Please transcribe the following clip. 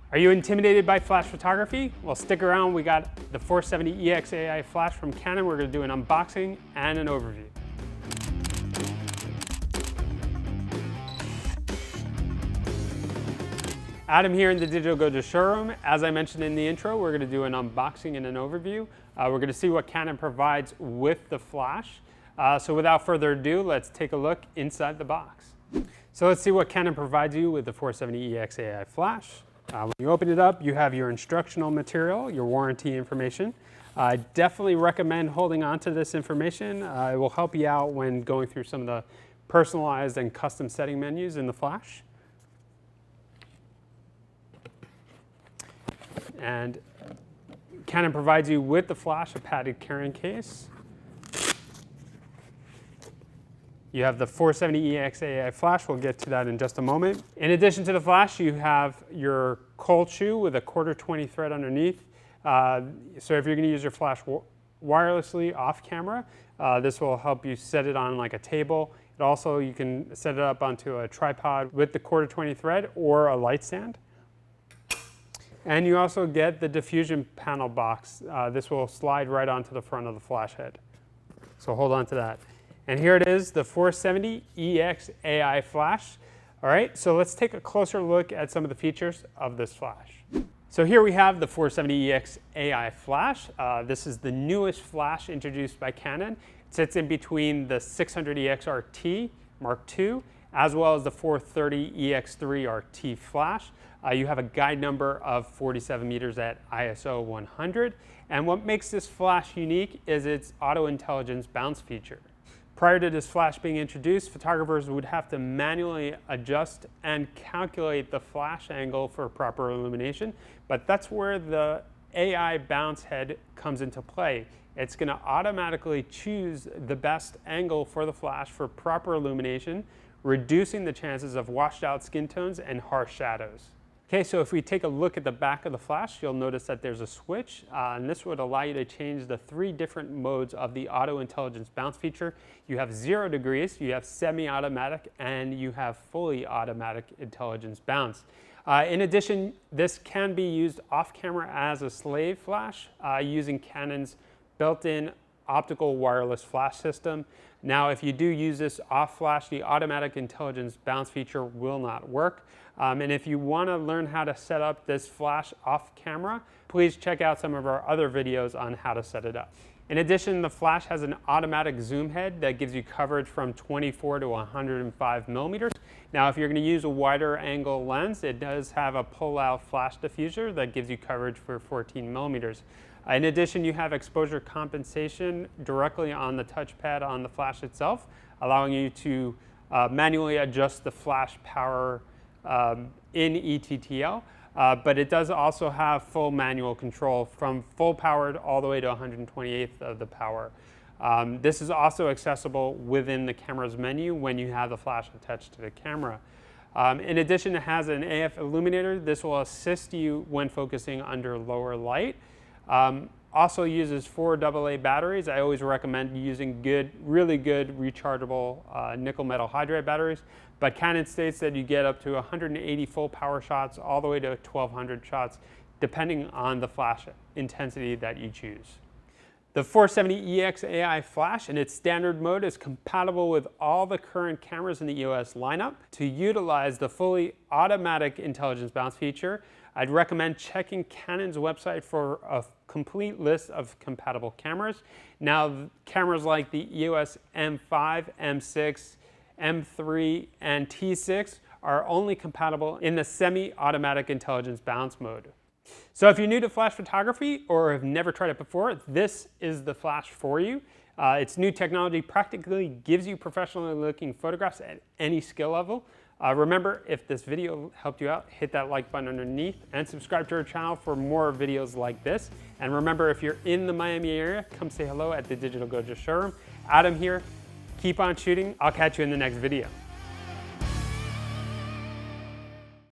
Are you intimidated by flash photography? Well, stick around. We got the 470EX AI flash from Canon. We're going to do an unboxing and an overview. Adam here in the Digital Go-To showroom. As I mentioned in the intro, we're going to do an unboxing and an overview. We're going to see what Canon provides with the flash. So without further ado, let's take a look inside the box. So let's see what Canon provides you with the 470EX AI flash. When you open it up, you have your instructional material, your warranty information. I definitely recommend holding on to this information. It will help you out when going through some of the personalized and custom setting menus in the flash. And Canon provides you with the flash a padded carrying case. You have the 470EX AI flash. We'll get to that in just a moment. In addition to the flash, you have your cold shoe with a 1/4 thread underneath. So if you're going to use your flash wirelessly off camera, this will help you set it on like a table. It also, you can set it up onto a tripod with the 1/4 thread or a light stand. And you also get the diffusion panel box. This will slide right onto the front of the flash head. So hold on to that. And here it is, the 470EX AI flash. All right, so let's take a closer look at some of the features of this flash. So here we have the 470EX AI flash. This is the newest flash introduced by Canon. It sits in between the 600EX RT Mark II, as well as the 430EX3 RT flash. You have a guide number of 47 meters at ISO 100. And what makes this flash unique is its auto intelligence bounce feature. Prior to this flash being introduced, photographers would have to manually adjust and calculate the flash angle for proper illumination, but that's where the AI bounce head comes into play. It's going to automatically choose the best angle for the flash for proper illumination, reducing the chances of washed out skin tones and harsh shadows. Okay, so if we take a look at the back of the flash, you'll notice that there's a switch, and this would allow you to change the 3 different modes of the auto intelligence bounce feature. You have 0 degrees, you have semi-automatic, and you have fully automatic intelligence bounce. In addition, this can be used off camera as a slave flash using Canon's built-in optical wireless flash system. Now, if you do use this off flash, the automatic intelligence bounce feature will not work. And if you want to learn how to set up this flash off camera, please check out some of our other videos on how to set it up. In addition, the flash has an automatic zoom head that gives you coverage from 24 to 105 millimeters. Now, if you're going to use a wider angle lens, it does have a pull-out flash diffuser that gives you coverage for 14 millimeters. In addition, you have exposure compensation directly on the touchpad on the flash itself, allowing you to manually adjust the flash power in E-TTL, but it does also have full manual control from full powered all the way to 128th of the power. This is also accessible within the camera's menu when you have the flash attached to the camera. In addition, it has an AF illuminator. This will assist you when focusing under lower light. Also uses 4 AA batteries. I always recommend using really good rechargeable nickel metal hydride batteries, but Canon states that you get up to 180 full power shots all the way to 1200 shots depending on the flash intensity that you choose. The 470EX AI flash in its standard mode is compatible with all the current cameras in the EOS lineup. To utilize the fully automatic intelligence bounce feature, I'd recommend checking Canon's website for a complete list of compatible cameras. Now, cameras like the EOS M5, M6, M3, and T6 are only compatible in the semi-automatic intelligence bounce mode. So if you're new to flash photography or have never tried it before, this is the flash for you. Its new technology practically gives you professionally looking photographs at any skill level. Remember, if this video helped you out, hit that like button underneath and subscribe to our channel for more videos like this. And remember, if you're in the Miami area, come say hello at the Digital Go-To showroom. Adam here. Keep on shooting. I'll catch you in the next video.